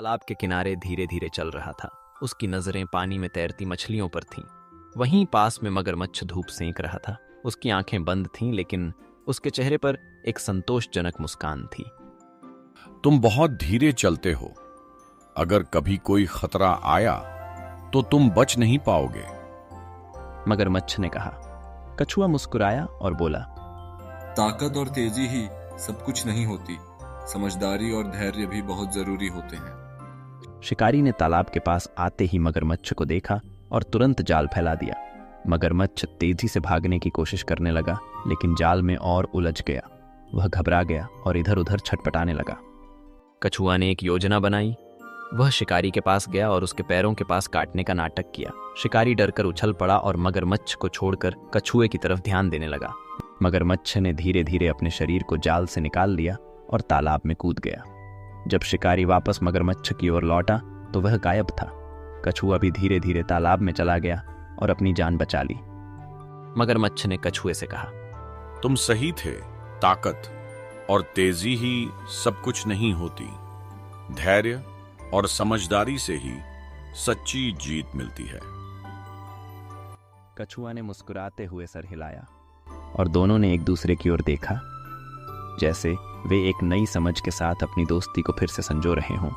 तालाब के किनारे धीरे धीरे चल रहा था। उसकी नजरें पानी में तैरती मछलियों पर थीं। वहीं पास में मगरमच्छ धूप सेंक रहा था। उसकी आंखें बंद थीं, लेकिन उसके चेहरे पर एक संतोषजनक मुस्कान थी। तुम बहुत धीरे चलते हो। अगर कभी कोई खतरा आया तो तुम बच नहीं पाओगे। मगरमच्छ ने कहा। कछुआ मुस्कुराया और बोला, ताकत और तेजी ही सब कुछ नहीं होती, समझदारी और धैर्य भी बहुत जरूरी होते हैं। शिकारी ने तालाब के पास आते ही मगरमच्छ को देखा और तुरंत जाल फैला दिया। मगरमच्छ तेजी से भागने की कोशिश करने लगा, लेकिन जाल में और उलझ गया। वह घबरा गया और इधर उधर छटपटाने लगा। कछुआ ने एक योजना बनाई। वह शिकारी के पास गया और उसके पैरों के पास काटने का नाटक किया। शिकारी डरकर उछल पड़ा और मगरमच्छ को छोड़कर कछुए की तरफ ध्यान देने लगा। मगरमच्छ ने धीरे धीरे अपने शरीर को जाल से निकाल लिया और तालाब में कूद गया। जब शिकारी वापस मगरमच्छ की ओर लौटा तो वह गायब था। कछुआ भी धीरे धीरे तालाब में चला गया और अपनी जान बचा ली। मगरमच्छ ने कछुए से कहा, तुम सही थे। ताकत और तेजी ही सब कुछ नहीं होती, धैर्य और समझदारी से ही सच्ची जीत मिलती है। कछुआ ने मुस्कुराते हुए सर हिलाया और दोनों ने एक दूसरे की ओर देखा, जैसे वे एक नई समझ के साथ अपनी दोस्ती को फिर से संजो रहे हों।